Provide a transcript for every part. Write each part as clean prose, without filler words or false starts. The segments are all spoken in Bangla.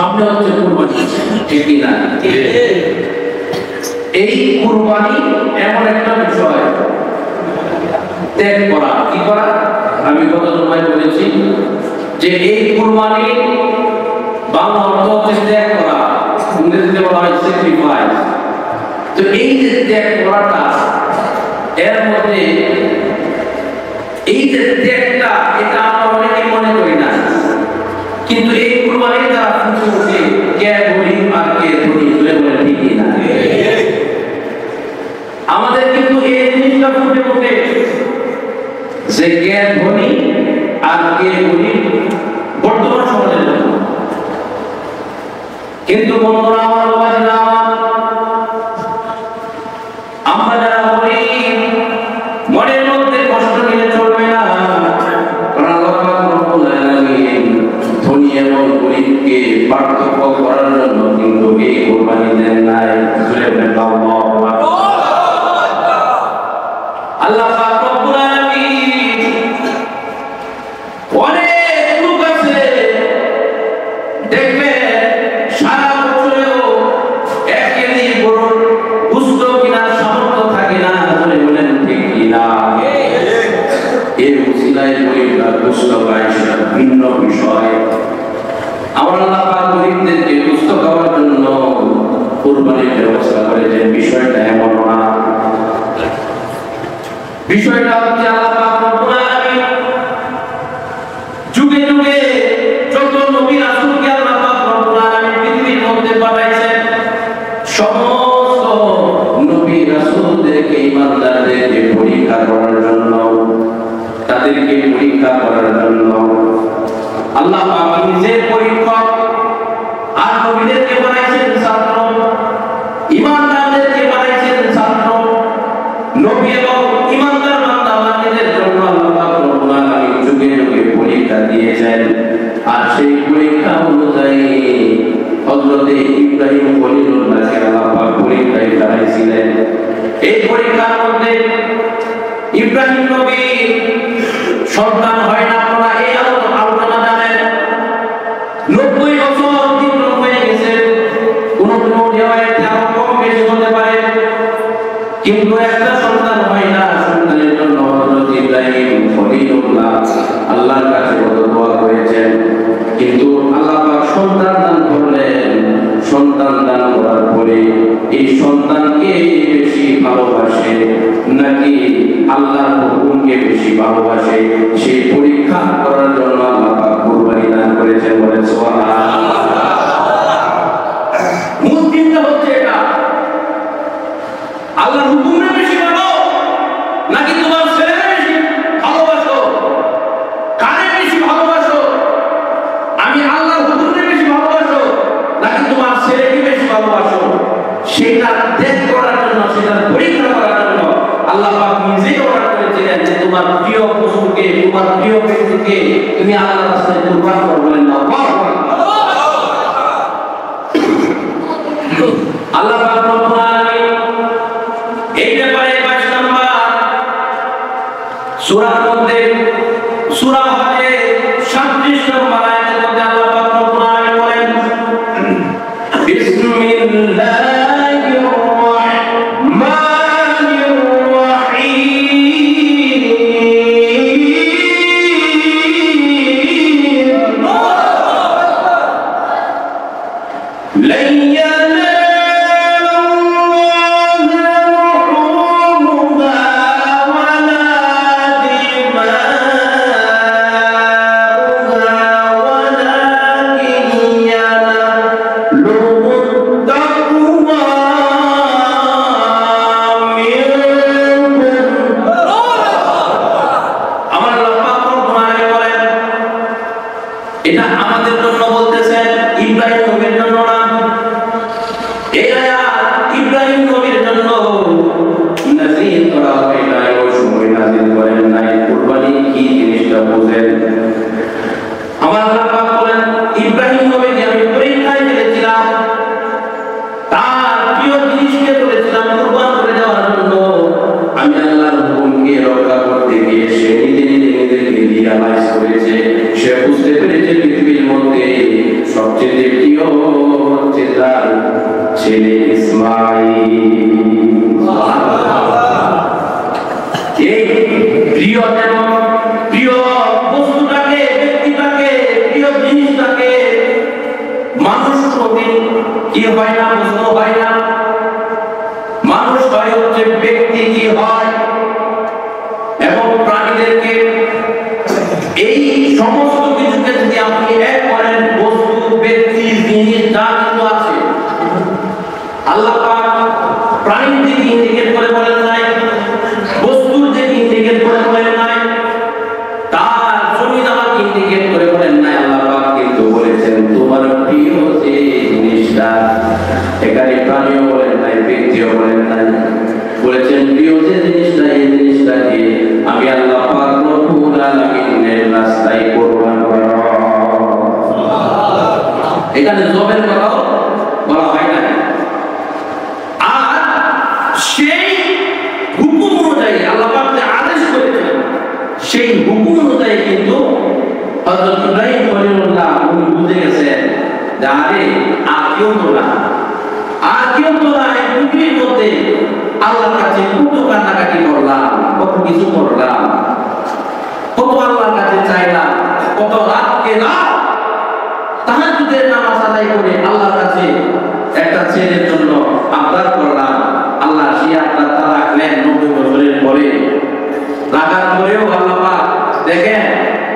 সামনে হচ্ছে কুরবানি, ঠিক কি না? এই কুরবানি এমন একটা বিষয়, ত্যাগ করা, কি করা? আমি গত জুমায় বলেছি যে এই কুরবানি বাংলা অর্থ হচ্ছে ত্যাগ করা, ইংরেজিতে বলা হয় স্যাক্রিফাইস। তো এই যে ত্যাগ করাটা, এর মধ্যে এই যে ত্যাগটা, এটা আমরা অনেকে মনে করি না, কিন্তু এই কুরবানির দ্বারা ফুটে ওঠে কে গরিব আর কে ধনী, বলে বলে ঠিকই না? আমাদের কিন্তু এই জিনিসটা ফুটে ওঠে যে কে ধনী আর কে গরিব বর্তমান সমাজের জন্য। কিন্তু বন্ধুরা আমার, বাবাজিরা আমার, আমরা যারা গরিব মনের মধ্যে কষ্ট নিয়ে চলবে না, কারণ আল্লাহ পাক রব্বুল আলামিন ধনী এবং গরিবকে পার্থক্য করার জন্য কিন্তু এই কুরবানি দেন নাই। আল্লাহ পাক রব্বুল আলামিন অনেক লোক আছে দেখবে সারা বছরেও এক কেজি গরুর গোশত কেনার সামর্থ্য থাকে না, বলে বলেন ঠিক কিনা? এর উসিলায় গরিবরা গোশত পায়, সেটা ভিন্ন বিষয়। আমার আল্লাহ পাক গরিবদেরকে গোশত খাওয়ার জন্য কুরবানির ব্যবস্থা করেছেন, বিষয়টা এমন না। বিষয়টা হচ্ছে আল্লাহ পাক রব্বুল আলামিন যুগে যুগে যত নবী রাসূলকে আল্লাহ পাক রব্বুল আলামিন পৃথিবীর মধ্যে পাঠাইছেন, সমস্ত নবী রাসূলদেরকে, ইমানদারদেরকে পরীক্ষা করার জন্য, তাদেরকে পরীক্ষা করার জন্য আল্লাহ পাক নিজে পরীক্ষক, আর নবীদেরকে বানাইছেন ছাত্র, ইমানদারদেরকে বানাইছেন ছাত্র। নবী এবং ইমানদার বান্দাবান্দিদের জন্য আল্লাহ পাক রব্বুল আলামিন যুগে যুগে পরীক্ষা দিয়েছেন। আর সেই পরীক্ষা অনুযায়ী হযরত ইব্রাহিম খলিলুল্লাহকে আল্লাহ পাক পরীক্ষায় ফেলাইছিলেন। এই পরীক্ষার মধ্যে ইব্রাহিম নবী সন্তান হয় না, আপনারা এই আলোচনা জানেন। 90 বছর অতিক্রম হয়ে গেছে, কোনো কোনো রিওয়ায়াতে আরো কম বেশি হতে পারে, কিন্তু একটা সন্তান হয় না। সন্তানের জন্য হযরত ইব্রাহিম খলিলুল্লাহ আল্লাহর কাছে কত দোয়া করেছেন, কিন্তু আল্লাহ পাক সন্তান দান করলেন। সন্তান দান করার পরে এই সন্তানকে বেশি ভালোবাসে নাকি আল্লাহর হুকুমকে বেশি ভালোবাসে, সেই পরীক্ষা করার জন্য আল্লাহ পাক কুরবানি দান করেছেন। বলে সুবহানাল্লাহ। মূল চিন্তা হচ্ছে এটা, আল্লাহর হুকুমে বেশি ভালো নাকি তোমার ছেলেকে বেশি ভালোবাসো? কারে বেশি ভালোবাসো? আমি আল্লাহর হুকুমে বেশি ভালোবাসো নাকি তোমার ছেলেকে বেশি ভালোবাসো? সেটা টেস্ট করার জন্য, সেটা পরীক্ষা করার জন্য আল্লাহ পাক নিজেই অর্ডার করেছিলেন যে তোমার প্রিয় পশুকে, তোমার প্রিয় ব্যক্তিকে তুমি আল্লাহর রাস্তায় কুরবান করবে না। আল্লাহ পাক রব্বুল আলামিন এই ব্যাপারে 22 নম্বর সূরার মধ্যে, সূরা হজে 37 নম্বর আয়াতের মধ্যে আল্লাহ পাক রব্বুল আলামিন বলেন, বিসমিল্লাহির রাহমানির রহিম। এটা আমাদের জন্য বলতেছেন, ইব্রাহিম নবীর জন্য না। এই আয়াত ইব্রাহিম নবীর জন্য নাযিল করা হয় নাই, ওই সময় নাযিল করেন নাই। কুরবানি কি জিনিসটা বুঝেন। আমার আল্লাহ পাক বলেন, ইব্রাহিম নবীকে আমি পরীক্ষায় ফেলেছিলাম, তার প্রিয় জিনিসকে বলেছিলাম কুরবান করে দেওয়ার জন্য। আমি আল্লাহর হুকুমকে রক্ষা করতে গিয়ে সে নিজেকে রিয়ালাইজ করেছে, সে বুঝতে পেরেছে পৃথিবীর মধ্যে সবচেয়ে প্রিয় ছেলে ইসমাঈল। এই প্রিয় যেমন প্রিয় বস্তুটাকে, ব্যক্তিটাকে, প্রিয় জিনিসটাকে মানুষ কোনদিন কি হয় না, বস্তু হয় না। মানুষ হয় হচ্ছে ব্যক্তি কি হয়, এবং প্রাণীদেরকে এই সমস্ত কিছুকে যদি আপনি এক করেন, বস্তু, ব্যক্তি, জিনিস যা কিছু আছে, আল্লাহ পাক প্রাণীর দিকে ইন্ডিকেট করে বলেন নাই, বস্তুর দিকে ইন্ডিকেট করে বলেন নাই, তার জমিন আমাকে ইন্ডিকেট করে বলেন নাই। আল্লাহ পাক কিন্তু বলেছেন তোমার প্রিয় যে জিনিসটা, এখানে প্রাণীও বলেন নাই, ব্যক্তিও বলেন নাই, বলেছেন প্রিয় যে জিনিসটা, এই জিনিসটাকে আমি আল্লাহ পাক রব্বুল আলামিনের রাস্তায় কোরবান করব। এখানে জবের কথাও বলা হয় না। আর সেই হুকুম অনুযায়ী আল্লাহ পাক যে আদেশ করেছেন, সেই হুকুম অনুযায়ী কিন্তু হযরত ইব্রাহিম খলিলুল্লাহ উনি বুঝে গেছেন যে আরে আর কেউ তো না, আর কেউ তো না, এই পৃথিবীর মধ্যে আল্লাহর কাছে কত কান্নাকাটি করলাম, কত কিছু করলাম, কত আল্লাহর কাছে চাইলাম, কত রাতকে রাত তাহাজ্জুদের নামাজ আদায় করে আল্লাহর কাছে একটা ছেলের জন্য আবদার করলাম। আল্লাহ সেই আবদার তা রাখলেন 90 বছরের পরে। রাখার পরেও আল্লাহ পাক দেখেন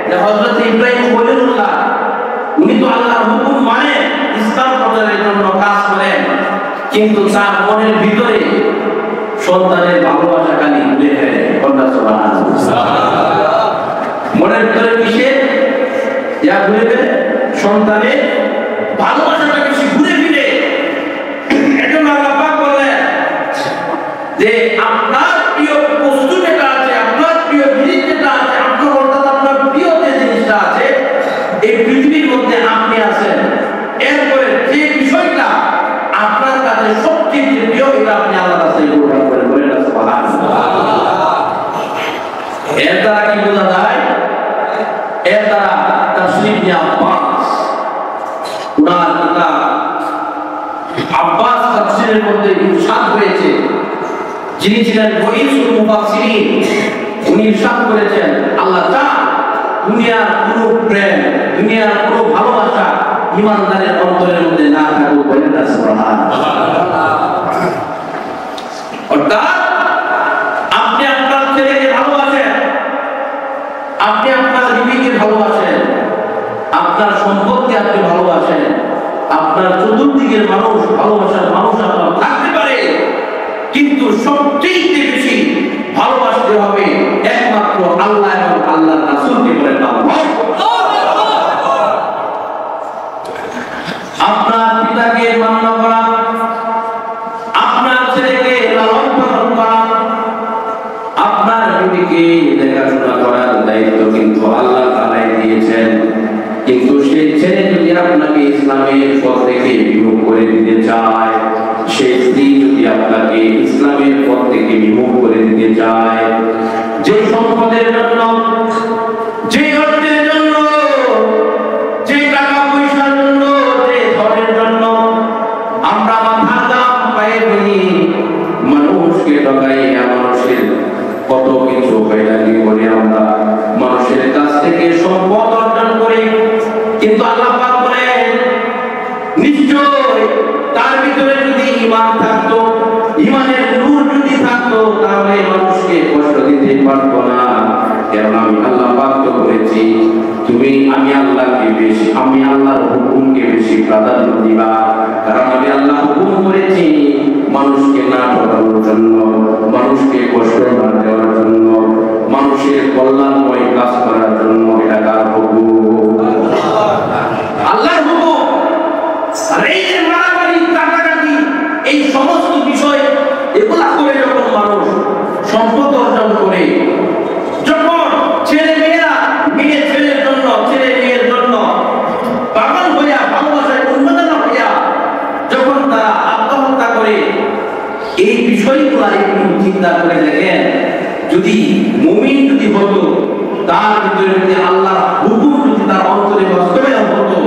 যে হযরত ইব্রাহিম খলিলুল্লাহ উনি তো আল্লাহর হুকুম মানে ইসলাম প্রচারের জন্য কাজ করেন, কিন্তু তার মনের ভিতরে সন্তানের ভালোবাসা খালি ঘুরে ফেরে। মনের ভিতরে কিসে ঘুরে ফেরে? সন্তানের ভালোবাসাটা বেশি ঘুরে ফিরে। এজন্য আল্লাহ পাক বলেন যে আপনার প্রিয় বস্তু যেটা আছে, আপনার প্রিয় জিনিস যেটা আছে, আপনার অর্থাৎ আপনার প্রিয় যে জিনিসটা আছে এই পৃথিবীর মধ্যে আপনি আছেন, এরপরে যে বিষয়টা আপনার কাছে সবচেয়ে প্রিয় এটা আপনি আল্লাহর রাস্তায় কোরবান করেন। বলেন না সুবহানাল্লাহ। এর দ্বারা কি বোঝা যায়? এর দ্বারা তাসলিম ইবনে আব্বাস উনার কিতাব আব্বাস তাফসীরের মধ্যে ইরশাদ হয়েছে, যিনি ছিলেন রইসুল মুফাসসিরিন, উনি ইরশাদ করেছেন আল্লাহ চান দুনিয়ার কোনো প্রেম, দুনিয়ার কোনো ভালোবাসা ঈমানদারের অন্তরের মধ্যে না থাকুক। বলেন না সুবহানাল্লাহ। অর্থাৎ আপনি আপনার ছেলেকে ভালোবাসেন, আপনি আপনার বিবিকে ভালোবাসেন, আপনার সম্পদকে আপনি ভালোবাসেন, আপনার চতুর্দিকের মানুষ ভালোবাসার মানুষ আপনার থাকতে পারে, কিন্তু সবচেয়ে বেশি ভালোবাসতে হবে একমাত্র আল্লাহ এবং আল্লাহর রাসূলকে। বলেন আল্লাহ। আপনার পিতাকে মান্য করা, আপনার ছেলেকে লালন পালন করা, আপনার বিবিকে দেখাশোনা করার দায়িত্ব কিন্তু আল্লাহ তাআলাই দিয়েছেন। কিন্তু সেই ছেলে যদি আপনাকে ইসলামের পথ থেকে বিমুখ করে দিতে চায়, সেই স্ত্রী যদি আপনাকে ইসলামের পথ থেকে বিমুখ করে দিতে চায়, যে সম্পদের জন্য, যে অর্থের জন্য, যে টাকা পয়সার জন্য, যে ধনের জন্য আমরা মাথা দাম পায়ে ফেলি, মানুষকে ঠকাইয়া মানুষের কত কিছু হয়রানি করে আমরা মানুষের কাছ থেকে সম্পদ অর্জন করি, কিন্তু আল্লাহ পাক বলেন নিশ্চয় তার ভিতরে যদি ঈমান থাকতো, ঈমানের নূর যদি থাকতো, তাহলে মানুষকে কষ্ট দিতে পারতো না। কারণ আমি আল্লাহ পাক তো বলেছি তুমি আমি আল্লাহকে বেশি, আমি আল্লাহর হুকুমকে বেশি প্রাধান্য দিবা, কারণ আমি আল্লাহ হুকুম করেছি মানুষকে না ঠকানোর জন্য, মানুষকে কষ্ট না দেওয়ার জন্য, মানুষের কল্যাণময় কাজ করার জন্য। এটা কার হুকুম? আল্লাহর হুকুম। আর এই যে মারামারি, কাটাকাটি, এই সমস্ত বিষয় এগুলা করে যখন মানুষ সম্পদ অর্জন করে, যখন ছেলে মেয়েরা মেয়ে ছেলের জন্য, ছেলে মেয়ের জন্য পাগল হইয়া ভালোবাসায় উন্মাদনা হইয়া যখন তারা আত্মহত্যা করে, এই বিষয়গুলা একটু চিন্তা করে দেখেন, যদি মুমিন যদি হতো, তার ভিতরে যদি আল্লাহর হুকুম যদি তার অন্তরে বাস্তবায়ন হতো,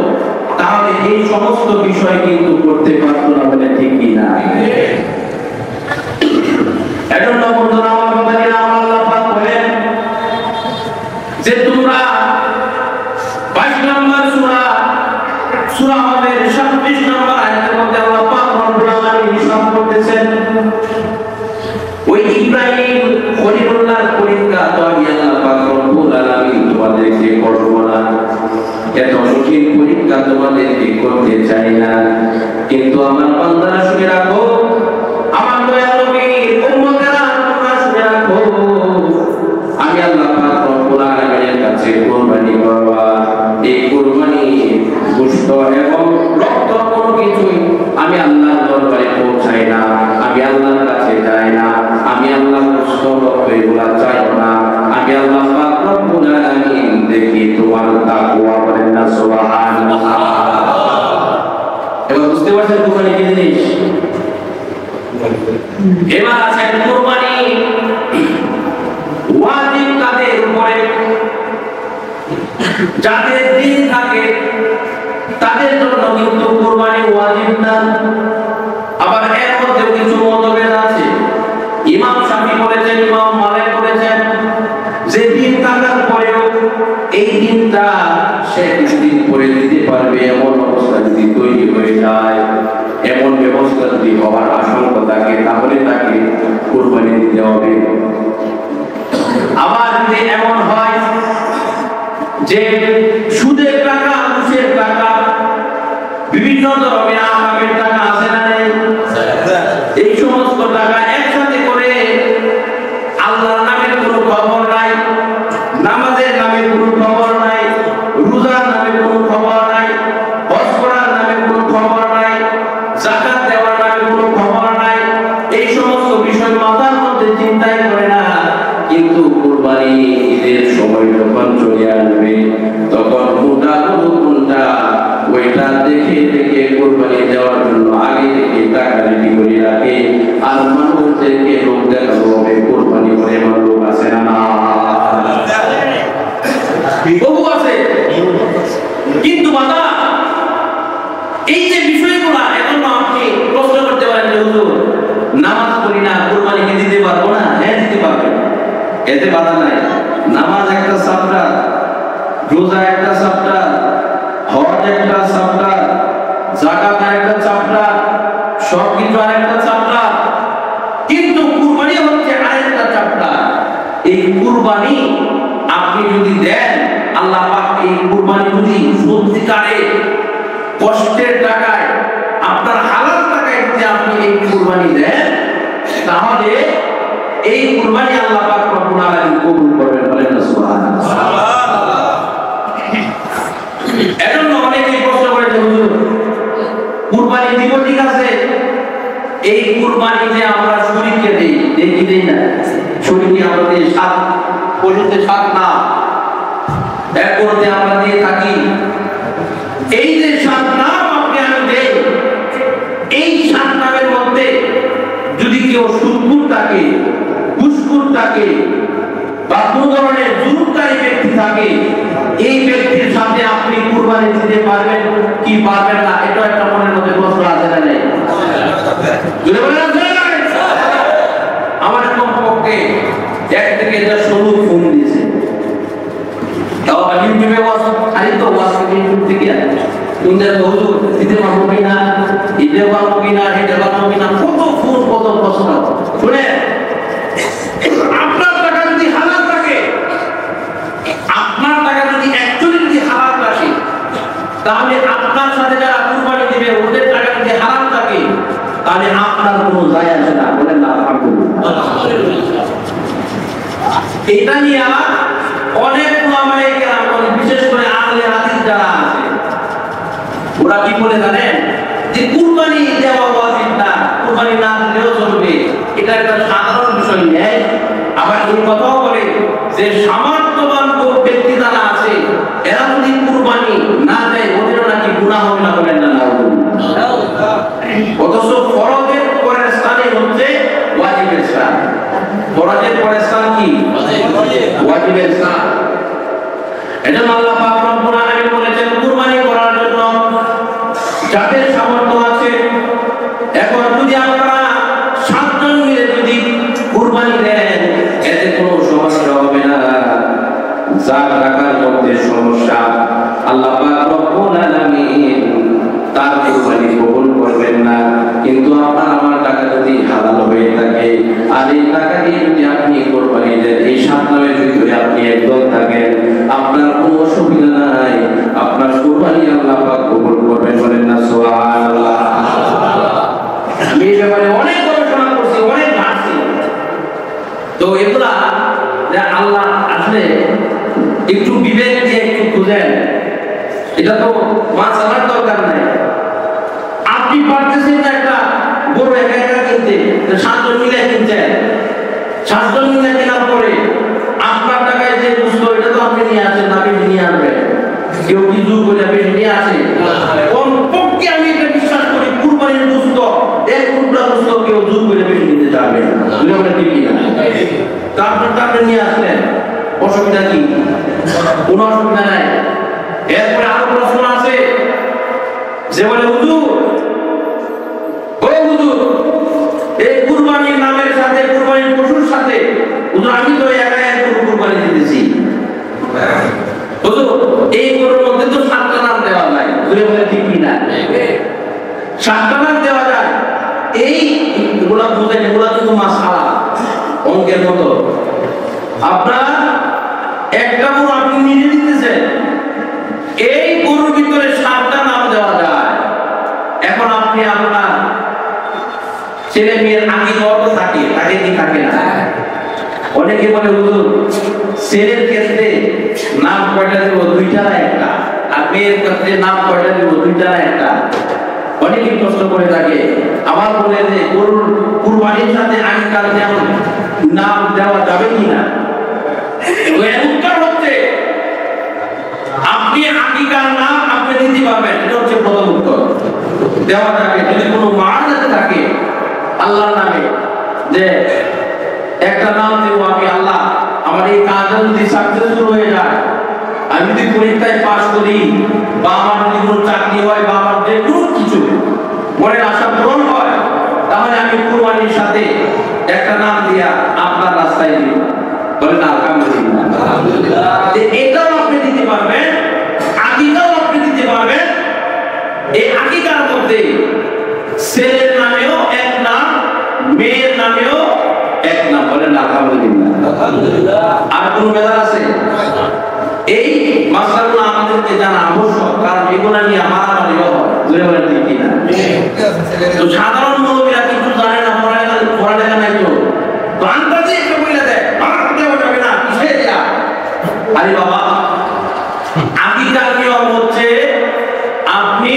তাহলে এই সমস্ত বিষয় কিন্তু করতে পারতো না বলে ঠিক কি না? এজন্য বন্ধুরা আমার বাবাজিরা, আমার আল্লাহ পাক বলেন যে তোমরা 22 নম্বর সূরা আমাদের 26 নম্বর আয়াতের মধ্যে আল্লাহ পাক রব্বুল আলামিন ইরশাদ করতেছেন, ওই ইব্রাহিম খলিলুল্লাহর পরীক্ষা তো আমি আল্লাহ পাক রব্বুল আলামিন তোমাদেরকে করব না, এত কঠিন পরীক্ষা তোমাদেরকে করতে চাই না। কিন্তু আমার বান্দারা শুনে রাখো, আমার দয়াল নবীর উম্মতেরা তোমরা শুনে রাখো, আমি আল্লাহ পাক রব্বুল আলামিনের কাছে কুরবানি করবা। এই কুরবানি গোশত এবং রক্ত কোনো কিছুই আমি আল্লাহর দরবারে পৌঁছাই না, আমি আল্লাহর কাছে যাই না, আমি আল্লাহর গোশত রক্ত এগুলা চাই না, আমি আল্লাহ পাক রব্বুল আলামিন দেখি তোমার তাকওয়া, বলেন না সুবহানাল্লাহ। এবার বুঝতে পারছেন কুরবানি কি জিনিস? এবার আছে কুরবানি ওয়াজিব কাদের উপরে, যাদের দিন থাকে তাদের জন্য কিন্তু কুরবানি ওয়াজিব না। আবার এর মধ্যে কিছু মতভেদ আছে। ইমাম শাফি বলেছেন, ইমাম মালিক বলেছেন যে দিন থাকার পরেও এই দিনটা সে কিছুদিন পরে দিতে পারবে এমন অবস্থা যদি তৈরি হয়ে যায়, এমন ব্যবস্থা যদি হওয়ার আশঙ্কা থাকে, তাহলে তাকে কুরবানি দিতে হবে। আবার যদি এমন হয় যে সুদের টাকা, ঘুষের টাকা, বিভিন্ন ধরনের আকামের টাকা আছে না নেই, এই সমস্ত টাকা একসাথে করে আল্লাহর নামের কোনো খবর নাই, নামাজের নামে কোনো খবর নাই, রোজার নামে কোনো খবর নাই, হজ করার নামে কোনো খবর নাই, যাকাত দেওয়ার নামে কোনো খবর নাই, এই সমস্ত বিষয় মাথার মধ্যে চিন্তাই করে না। কিন্তু কুরবানি ঈদের সময় যখন চলে আসবে, তখন কোনটা কোনটা ওইটা দেখে দেখে কুরবানি দেওয়ার জন্য আগে থেকে টাকা রেডি করে রাখে। আর মানুষদেরকে লোক দেখানো হবে কুরবানি করে, এমন লোক আছে না? বহু আছে। কিন্তু বাবা, এই যে বিষয়গুলো এখন আপনি প্রশ্ন করতে পারেন যে হুজুর, নামাজ পড়ি না, কুরবানি কি দিতে পারবো না? হ্যাঁ, দিতে পারবেন, এতে বাধা নাই। নামাজ একটা সাবটা, রোজা একটা সাবটা, হজ একটা সাবটা, যাকাত একটা চাপটা, সবকিছু আরেকটা চাপটা, কিন্তু কুরবানি হচ্ছে আরেকটা চাপটা। এই কুরবানি আপনি যদি দেন, আল্লাহ পাক এই কুরবানি যদি সত্যিকারে কষ্টের টাকায়, আপনার হালাল টাকায় যদি আপনি এই কুরবানি দেন, তাহলে এই কুরবানি আল্লাহ পাক রব্বুল আলামিন কবুল করবেন, বলেন না সুবহানাল্লাহ। এজন্য অনেকে প্রশ্ন করে যে হুজুর, কুরবানি দিব ঠিক আছে, এই কুরবানি যে আমরা শরীরকে দেই, কি দেই না? শরীরকে আমরা দেই সাত পশুতে, সাত না এক করতে আমরা দিয়ে থাকি। এই যে সাত নাম আপনি আমি দেই, এই সাত নামের মধ্যে যদি কেউ সুদখোর থাকে, ঘুষখোর থাকে, বা কোন ধরনের জুলুমকারী ব্যক্তি থাকে, এই ব্যক্তির সাথে আপনি কুরবানি দিতে পারবেন কি পারবেন না? এটা একটা মনের মধ্যে প্রশ্ন আছে না নেই? আমার কমপক্ষে এক থেকে এটা 16 ফোন দিয়েছে, তাও ইউটিউবে ওয়াজ, খালি তো ওয়াজ ইউটিউব থেকে কোনটা হুজুর দিতে পারবো কিনা, দিতে পারবো কিনা, দিতে পারবো কিনা, কত ফোন, কত প্রশ্ন। শুনে, আপনার টাকা যদি হালাল থাকে, আপনার টাকা যদি অ্যাকচুয়ালি যদি হালাল থাকে, তাহলে আপনার সাথে যারা কুরবানি দিবে ওদের টাকা যদি হালাল থাকে, তাহলে আপনার কোনো যায় আসে না, বলেন না আলহামদুলিল্লাহ। এটা নিয়ে অনেক উলামায়ে কেরাম, বিশেষ করে আহলে হাদিস যারা আছে, ওরা কি বলে জানেন যে কুরবানি দেওয়া ওয়াজিব না, কুরবানি না দিলেও চলবে, এটা একটা সাধারণ বিষয় নেই। আবার এই কথাও বলে যে সামর্থ্যবান ব্যক্তি যারা আছে, এরা যদি কুরবানি না দেয়, ওদেরও নাকি গুনাহ হবে না, বলেন না? অথচ ফরজের পরের স্থানে হচ্ছে ওয়াজিবের স্থান। ফরজের পরের স্থান কি? ওয়াজিবের স্থান। এজন্য আল্লাহ পাক রব্বুল আলামিন বলেছেন কুরবানি করার জন্য পাক কবুল করবেন, বলেন না সুবহানাল্লাহ। আমি এই ব্যাপারে অনেক গবেষণা করছি, অনেক ভাবছি, তো এগুলা যে আল্লাহ আসলে একটু বিবেক দিয়ে একটু খুঁজেন, এটা তো মাছ আমার দরকার নাই। আপনি পারতেছেন না একটা গরু একা একা কিনতে, 7 জন মিলে কিনছেন, 7 জন মিলে কেনার পরে আপনার টাকায় যে বুঝলো এটা তো আপনি নিয়ে আসেন, আপনি নিয়ে আনবেন, কেউ কি জোর করে বেশি নিয়ে আসে? কমপক্ষে আমি এটা বিশ্বাস করি কুরবানির বুঝতো এক টুকরা বুঝতো কেউ জোর করে বেশি নিতে চাবে না, আমরা ঠিক না? তা আপনার টাকা নিয়ে আসলেন, অসুবিধা কি? কোনো অসুবিধা নাই। এরপরে আরো প্রশ্ন আছে যে বলে হুজুর, ও হুজুর, এই কুরবানির নামের সাথে কুরবানির পশুর সাথে হুজুর আমি তো একা এক কুরবানি দিতেছি, হুজুর এই গরুর মধ্যে তো 7টা নাম দেওয়া যায়, হুজুর বলে ঠিক না? 7টা নাম দেওয়া যায়, এই এগুলা বুঝেন, এগুলা কিন্তু মাসআলা অঙ্কের মতো। আপনার একটা গরু আপনি নিজে দিতেছেন, এই গরুর ভিতরে 7টা নাম দেওয়া যায়। এখন আপনি আপনার ছেলে মেয়ের আকিকা তো থাকে, তাকে কি থাকে না? অনেকে বলে হুজুর ছেলের ক্ষেত্রে নাম কয়টা দেব, 2টা না 1টা, আর মেয়ের ক্ষেত্রে নাম কয়টা দেব, 2টা না 1টা। অনেকে প্রশ্ন করে থাকে। আবার বলে যে গরুর কুরবানির সাথে আকিকার নাম দেওয়া যাবে কিনা? উত্তর হচ্ছে আপনি আকিকার নাম আপনি দিতে পারবেন, এটা হচ্ছে প্রথম উত্তর। দেওয়া যাবে যদি কোনো মারাতে থাকে আল্লাহর নামে, যে একটা নাম দেবো আমি আল্লাহ, আমার এই কাজ যদি সাকসেসফুল হয়ে যায়, আমি যদি পরীক্ষায় পাস করি, বা আমার যদি কোনো চাকরি হয়, বা আমার যে কোনো কিছু মনের আশা পূরণ হয়, তাহলে আমি কুরবানির সাথে একটা নাম দিয়া আপনার রাস্তায় দিব, বলেন আলহামদুলিল্লাহ। এটাও আপনি দিতে পারবেন, আকিকাও আপনি দিতে পারবেন। এই আকিকার মধ্যে ছেলের নামেও এক নাম, মেয়ের নামেও এক নাম, বলেন আলহামদুলিল্লাহ। আর কোন বেদার আছে? এই মাসআলাগুলো আমাদেরকে জানা আবশ্যক, কারণ এগুলা নিয়ে মারামারিও হয়, বলেন ঠিক কি না? তো সাধারণ মুরব্বিরা কিছু জানে না, পড়ালেখা নাই, তো আন্দাজে একটা বলে দেয় আমার দেওয়া যাবে না, কিসে দেয়া? আরে বাবা, আকিকার নিয়ম হচ্ছে আপনি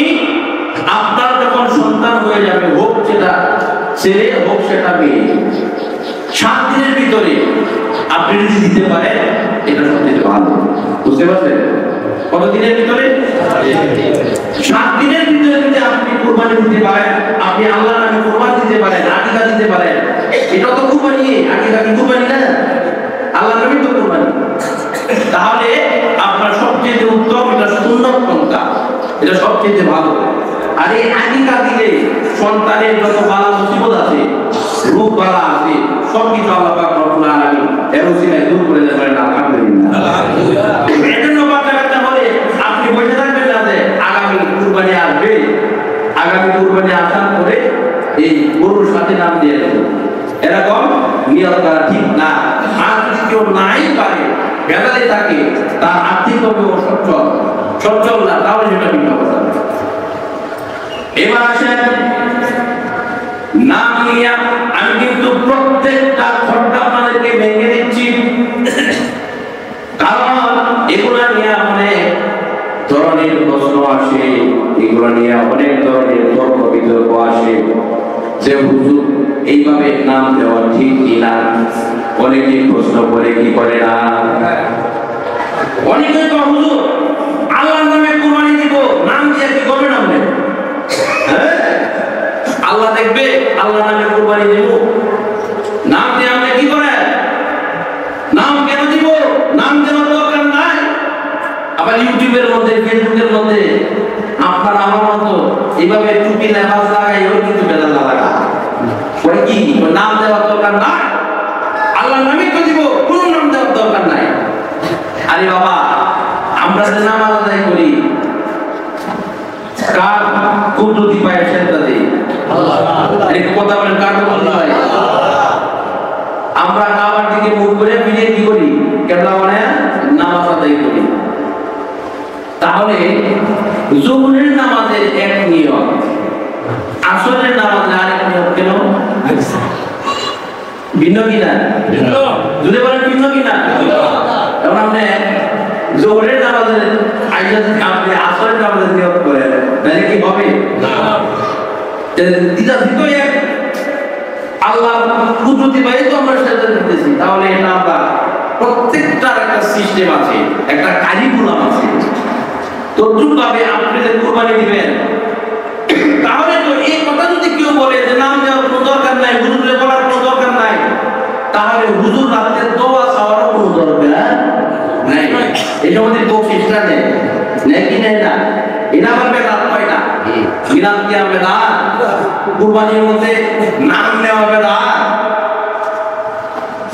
আপনার যখন সন্তান হয়ে যাবে, হোক সেটা ছেলে হোক সেটা মেয়ে, 7 দিনের ভিতরে আপনি যদি দিতে পারেন এটা সবচেয়ে ভালো। বুঝতে পারছেন? কত দিনের ভিতরে? 7 দিনের ভিতরে যদি আপনি কুরবানি দিতে পারেন, আপনি আল্লাহর নামে কুরবানি দিতে পারেন, আকিকা দিতে পারেন, এটা তো কুরবানি। আকিকা কি কুরবানি না? আল্লাহর নামে তো কুরবানি। তাহলে আপনার সবচেয়ে উত্তম এটা সুন্নাত পন্থা, এটা সবচেয়ে ভালো। আর এই আকিকা দিলে সন্তানের যত বালা মুসিবত আছে, রোগ বালা আছে, সব কিছু আল্লাহ পাক রব্বুল আলামিন এর ওসিলায় দূর করে দেন, বলেন আলহামদুলিল্লাহ। এজন্য বাচ্চা হলে আপনি বসে থাকবেন না যে আগামী কুরবানি আসবে, আগামী কুরবানি আসার পরে এই গরুর সাথে নাম দিয়ে দেব, এরকম নিয়ত করা ঠিক না। আর যদি কেউ নাই পারে, বেদালে থাকে, তার আর্থিকভাবে সচ্ছল না, তাহলে সেটা ভিন্ন কথা। এবার আসেন নাম নিয়ে, আমি কিন্তু প্রত্যেকটা ঘটনা আপনাদেরকে ভেঙে দিচ্ছি, কারণ এগুলা নিয়ে অনেক ধরনের প্রশ্ন আসে, এগুলা নিয়ে অনেক ধরনের তর্ক বিতর্ক আসে যে হুজুর এইভাবে নাম দেওয়া ঠিক কিনা। অনেকে প্রশ্ন করে কি করে না, অনেকে তো হুজুর আল্লাহর নামে কুরবানি দিব, নাম দিয়ে কি করবেন আপনি? আল্লাহ দেখবে আল্লাহর নামে কুরবানি দেব, নাম দিয়ে আপনি কি করেন? নাম কেন দিব? নাম দেওয়ার দরকার নাই। আবার ইউটিউবের মধ্যে, ফেসবুকের মধ্যে আপনার আমার মতো এইভাবে টুপি লেবাস লাগাই ওই কিন্তু বেদাল লাগা, ওই কি নাম দেওয়ার দরকার নাই, আল্লাহর নামে তো দিব, কোনো নাম দেওয়ার দরকার নাই। আরে বাবা, আমরা যে নামাজ আদায় করি কার কুদরতি পায়ে সেজদা দেই? আল্লাহ। এই কথা বলেন, কার কুদরতি পায়ে? আমরা কাবার দিকে মুখ করে ফিরে কি করি? কিবলা মানে নামাজ আদায় করি। তাহলে যোহরের নামাজের এক নিয়ম, আসরের নামাজের আরেক নিয়ম। কেন ভিন্ন কিনা? যদি বলেন ভিন্ন কিনা? কারণ আপনি যোহরের নামাজের আইসা যদি আপনি আসরের নামাজের নিয়ম করেন তাহলে কি হবে না? দিদা দিত এক আল্লাহ কুদরতি ভাই তো আমরা সেটা দিতেছি, তাহলে এটা আমরা প্রত্যেকটার একটা সিস্টেম আছে, একটা কারিকুলাম আছে। তদ্রুপভাবে আপনি যে কুরবানি দিবেন, তাহলে তো এই কথা যদি কেউ বলে যে নাম দেওয়ার কোনো দরকার নাই, হুজুরে বলার কোনো দরকার নাই, তাহলে হুজুর রাতের দোয়া চাওয়ারও কোনো দরকার নাই। এই আমাদের বৈশিষ্ট্য নেই, নেই কি নেই না? এটা আবার বেদাত হয় না, বিরাম কি বেদাত? কুরবানির মধ্যে নাম নেওয়া বেদাত,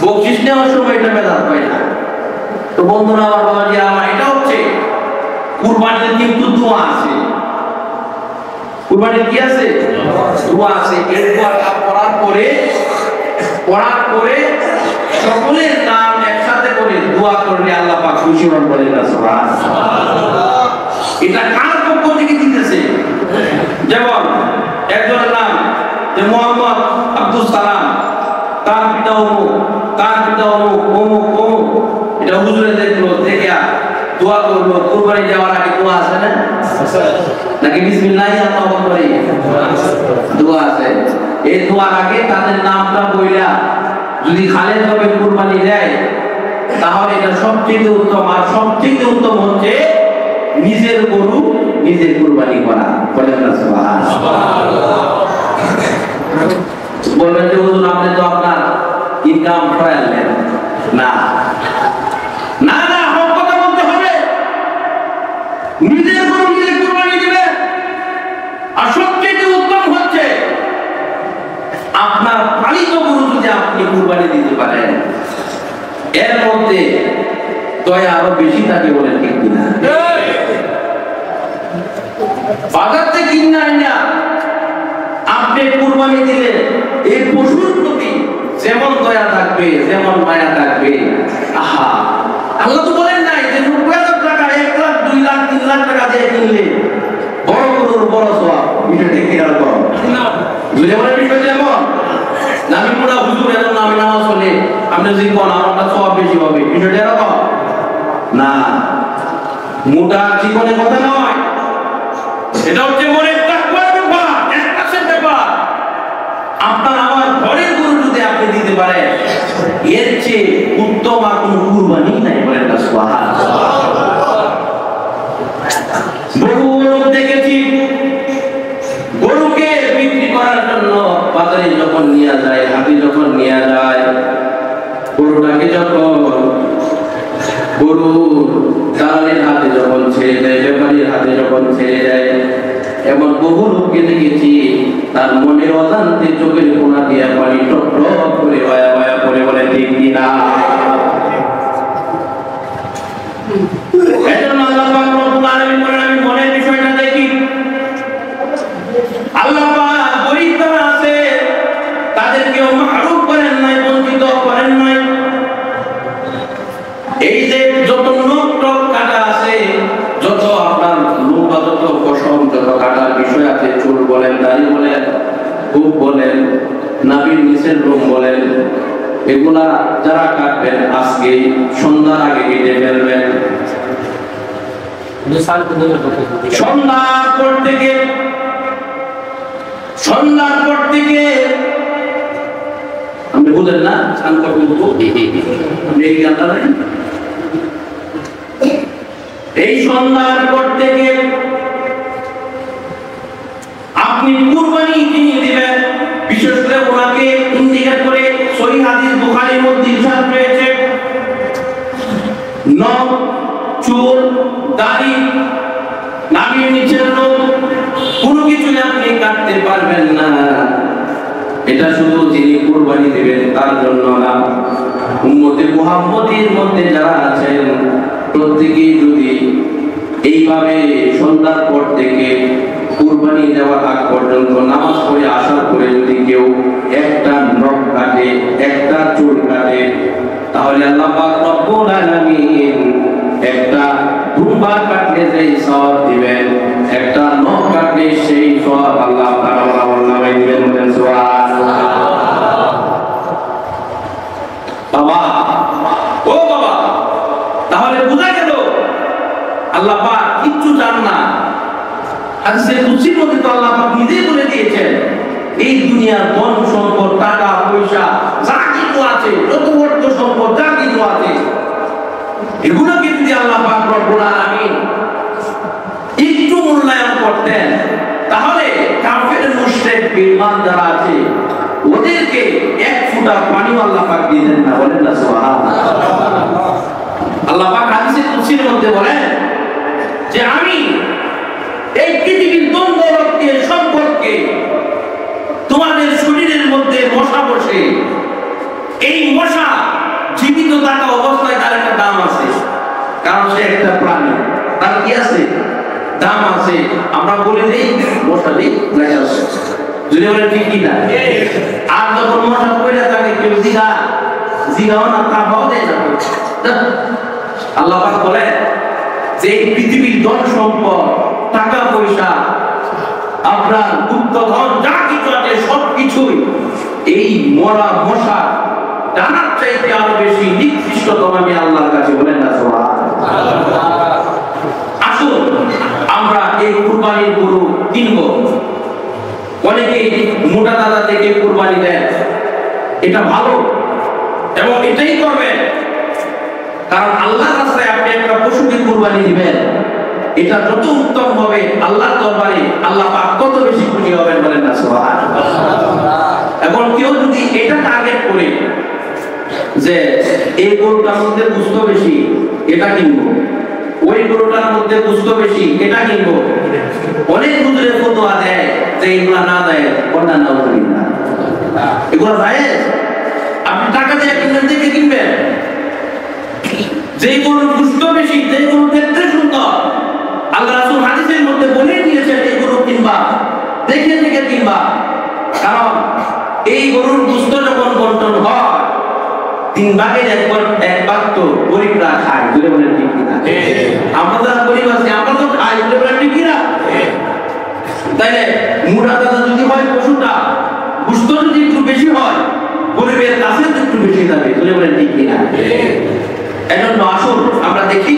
বকশিশ নেওয়ার সময় এটা বেদাত হয় না। তো বন্ধুরা আমার বাবাজি আমার, এটা হচ্ছে কুরবানির কিন্তু দোয়া আছে। কুরবানির কি আছে? দোয়া আছে। এই দোয়াটা পড়ার পরে সকলের নাম একসাথে করে দোয়া করলে আল্লাহ পাক খুশি হন, বলেন না সুবহানাল্লাহ। এটা কার পক্ষ থেকে দিতেছে? যেমন একজনের নাম যে মোহাম্মদ আব্দুল সালাম, তার পিতা অমুক, তার পিতা অমুক অমুক অমুক, এটা হুজুরে দেখলো, দেখে দোয়া করলো। কুরবানি যাওয়ার আগে দোয়া আছে না? নাকি বিসমিল্লাহ আল্লাহু আকবার দোয়া আছে? এই দোয়ার আগে তাদের নামটা বইলা যদি খালেদ ভাবে কুরবানি দেয়, তাহলে এটা সবচেয়ে উত্তম। আর সবচেয়ে উত্তম হচ্ছে নিজের গরু নিজে কুরবানি করা, বলেন না সুবহানাল্লাহ। বলবেন যে হুজুর আপনি তো আপনার ইনকাম ফরাইলেন না, না না, হক কথা বলতে হবে। নিজের গরু নিজে কুরবানি দিবে। আর সবচেয়ে উত্তম হচ্ছে আপনার পালিত গরু যদি আপনি কুরবানি দিতে পারেন, এর মধ্যে দয়া আরো বেশি থাকে, বলেন ঠিক কিনা? বাজার থেকে কিনে আনিয়া আপনি কুরবানি দিলে এই পশুর প্রতি যেমন দয়া থাকবে, যেমন মায়া থাকবে, আহা, আল্লাহ তো বলেন নাই যে 90,000 টাকা, 1 লাখ, 2 লাখ, 3 লাখ টাকা দিয়ে কিনলে বড় গরুর বড় সওয়াব। বিষয়টা কি রকম? বুঝে বলেন বিষয় যেমন আমি পুরা হুজুর এত নামে নামাজ পড়লে আপনি যদি কোন আমারটা সওয়াব বেশি হবে, বিষয়টা এরকম না। মোটা জীবনের কথা নয়, এটা হচ্ছে মনের তাকওয়ার ব্যাপার, ইখলাসের ব্যাপার। আপনার আমার ঘরের গরু যদি আপনি দিতে পারেন, এর চেয়ে উত্তম আর কোনো কুরবানি নাই, বলেন না সুবহানাল্লাহ। বহু লোক দেখেছি গরুকে বিক্রি করার জন্য বাজারে যখন নিয়ে যায়, হাটে যখন নিয়ে যায়, গরুটাকে যখন গরু দালালের হাতে যখন ছেড়ে দেয়, ব্যাপারীর হাতে যখন ছেড়ে দেয়, এমন বহু লোককে দেখেছি তার মনের অজান্তে চোখের কোনা দিয়ে পানি টপ টপ করে বয়া বয়া করে, বলে ঠিক কিনা? এজন্য আল্লাহ পাক রব্বুল আলামিন বলেন, আমি মনের বিষয়টা দেখি। আল্লাহ পাক গরীব যারা আছে তাদেরকেও মাহরুম করেন নাই, বঞ্চিত করেন নাই। এই যে যত নখ টক কাটা আছে, যত আপনার লম্বা, যত পশম, যত কাটার বিষয় আছে, চুল বলেন, দাড়ি বলেন, খুব বলেন, নাভির নিচের লোম বলেন, এগুলা যারা কাটবেন আজকে সন্ধ্যার আগে কেটে ফেলবেন। সন্ধ্যার পর থেকে আপনি বুঝেন না? এই সন্ধ্যার পর থেকে আপনি কুরবানি কিনে দিবেন। বিশেষ করে ওনাকে ইন্ডিকেট করে সহিহ হাদিস বুখারীর মধ্যে ইরশাদ রয়েছে, নখ, চুল, দাড়ি, নাভির নিচের লোম কোনো কিছু আপনি কাটতে পারবেন না। এটা শুধু যিনি কুরবানি দিবেন তার জন্য না, উম্মতে মুহাম্মদীর মধ্যে যারা আছেন প্রত্যেকেই যদি এইভাবে সন্ধ্যার পর থেকে কুরবানি দেওয়ার আগ পর্যন্ত নামাজ পড়ে আসার পরে যদি কেউ একটা নখ কাটে, একটা চুল কাটে, তাহলে আল্লাহ পাক রব্বুল আলামিন একটা দুবার কাটলে যেই সওয়াব দিবেন, কুদসির মধ্যে তো আল্লাহ পাক নিজেই বলে দিয়েছেন এই দুনিয়ার ধন সম্পদ টাকা পয়সা যা কিছু আছে যত অর্থ সম্পদ যা কিছু আছে এগুলোকে যদি আল্লাহ পাক রব্বুল আলামিন একটু মূল্যায়ন করতেন তাহলে কাফের মুশরিক বেঈমান যারা আছে ওদেরকে এক ফোঁটা পানি আল্লাহ পাক দিতেন না। বলেন না সুবহানাল্লাহ। আল্লাহ পাক হাদিসে কুদসির মধ্যে বলেন যে আমি এই পৃথিবীর ধন দৌলতকে সম্পদকে তোমাদের শরীরের মধ্যে মশা বসে এই মশা জীবিত থাকা অবস্থায় তার একটা দাম আছে, কারণ সে একটা প্রাণী, তার কি আছে দাম আছে। আমরা বলে দিই মশা নেই আছে যদি বলে ঠিক কিনা। আর যখন মশা পড়ে থাকে কেউ জিগাও না তা ভাও দেয় না। আল্লাহ পাক বলে যে পৃথিবীর ধন সম্পদ টাকা পয়সা আপনার গুপ্তধন যা কিছু আছে সবকিছুই এই মরা মশা ডানার চাইতে আরো বেশি নিকৃষ্টতম আমি আল্লাহর কাছে। বলেন না সুবহানাল্লাহ। আসুন আমরা এই কুরবানির গরু কিনবো। অনেকে মোটা দাদা থেকে কুরবানি দেন, এটা ভালো এবং এটাই করবেন, কারণ আল্লাহর রাস্তায় আপনি একটা পশুকে কুরবানি দিবেন, এটা যত উত্তম হবে আল্লাহর দরবারে আল্লাহ পাক তত বেশি খুশি হবেন। বলেন না সুবহানাল্লাহ। এখন কেউ যদি এটা টার্গেট করে যে এই গরুটার মধ্যে গোশত বেশি এটা কিনবো, ওই গরুটার মধ্যে গোশত বেশি এটা কিনবো, অনেক হুজুরে ফতোয়া দেয় যে এগুলা না দেয় কোনটা না উঠবি না, এগুলা জায়েজ। আপনি টাকা দিয়ে কিনবেন, দেখে কিনবেন। যে গরুর গোশত বেশি, যে গরু দেখতে সুন্দর, আল্লাহ রাসূল হাদিসের মধ্যে বলে দিয়েছেন এই গরু কিনবা, দেখে দেখে কিনবা। কারণ এই গরুর গোশত যখন বন্টন হয় 3 ভাগের 1 ভাগ তো গরিবরা খায়। বলে বলেন ঠিক কিনা? আমরা যারা গরিব আছি আমরা তো খাই। বলে বলেন ঠিক কিনা? তাইলে মুড়া দাদা যদি হয় পশুটা গোশত যদি একটু বেশি হয় গরিবের কাছে একটু বেশি যাবে। বলে বলেন ঠিক কিনা? এজন্য আসুন আমরা দেখি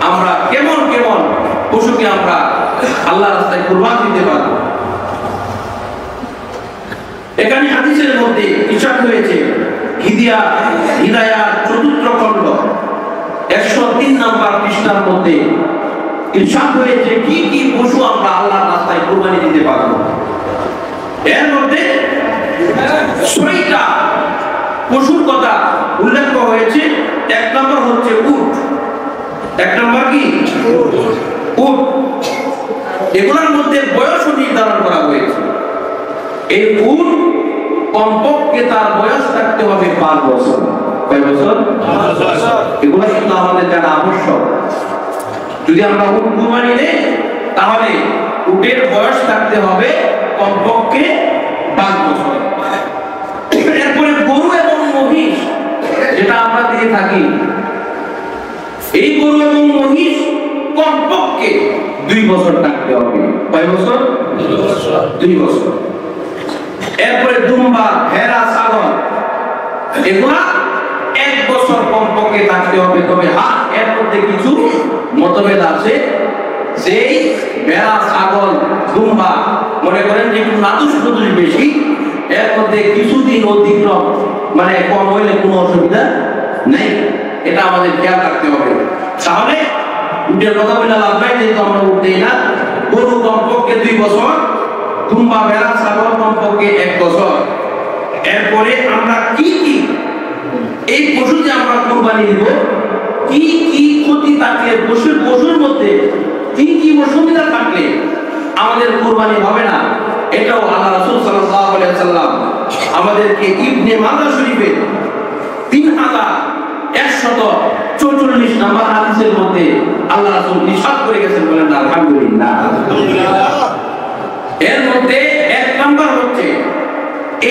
আমরা কেমন কেমন পশুকে আমরা আল্লাহর রাস্তায় কুরবান দিতে পারবো। এখানে হাদিসের মধ্যে ইরশাদ হয়েছে হিদায়াত 4th খণ্ড 103 নম্বর পৃষ্ঠার মধ্যে ইরশাদ হয়েছে কি কি পশু আমরা আল্লাহর রাস্তায় কুরবানি দিতে পারবো। এর মধ্যে 6টা পশুর কথা উল্লেখ হয়েছে। 1 নম্বর হচ্ছে উট। 1 নম্বর কি? উট। এগুলোর মধ্যে বয়স নির্ধারণ করা হয়েছে। এই উট কমপক্ষে তার বয়স থাকতে হবে 5 বছর। কয় বছর? 5 বছর। এগুলো কিন্তু আমাদের জানা আবশ্যক। যদি আমরা উট কুরবানি দেই তাহলে উটের বয়স থাকতে হবে কমপক্ষে 5 বছর। এরপরে গরু এবং মহিষ যেটা আমরা দিয়ে থাকি, এই গরু এবং মহিষ কমপক্ষে 2 বছর থাকতে হবে। কয় বছর? 2 বছর। এরপরে দুম্বা, ভেড়া, ছাগল এগুলা 1 বছর কমপক্ষে থাকতে হবে। তবে এর মধ্যে কিছু মতভেদ আছে। যেই ভেড়া, ছাগল, দুম্বা মনে করেন যে একটু নাদুস বেশি, এর মধ্যে কিছুদিন অতিক্রম মানে কম হইলে কোনো অসুবিধা নেই। এটা আমাদের খেয়াল রাখতে হবে। তাহলে উটের কথা বলে লাভ নাই, যেহেতু আমরা উঠতেই না। গরু কমপক্ষে 2 বছর, দুম্বা, ভেড়া, ছাগল কমপক্ষে 1 বছর। এরপরে আমরা কি কি এই পশু যে আমরা কুরবানি দিব, কি কি ক্ষতি থাকলে পশুর মধ্যে কি কি অসুবিধা থাকলে আমাদের কুরবানি হবে না, এটাও আল্লাহ রাসূল সাল্লাল্লাহু আলাইহি ওয়াসাল্লাম আমাদেরকে ইবনে মাজাহ শরীফে 3144 নম্বর হাদিসের মধ্যে আল্লাহ রাসূল ইরশাদ করে গেছেন। বলেন আলহামদুলিল্লাহ। এর মধ্যে 1 নম্বর হচ্ছে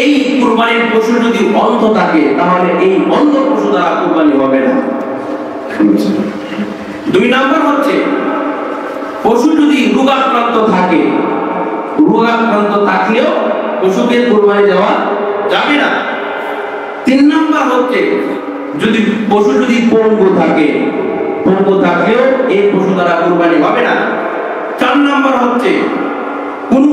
এই কুরবানির পশু যদি অন্ধ থাকে তাহলে এই অন্ধ পশু দ্বারা কুরবানি হবে না। 2 নম্বর হচ্ছে পশু যদি রোগাক্রান্ত থাকে, রোগাক্রান্ত থাকলেও পশুকে কুরবানি দেওয়া যাবে না। 3 নম্বর হচ্ছে যদি পশু যদি পঙ্গু থাকে, পঙ্গু থাকলেও এই পশু দ্বারা কুরবানি হবে না। 4 নাম্বার হচ্ছে কোন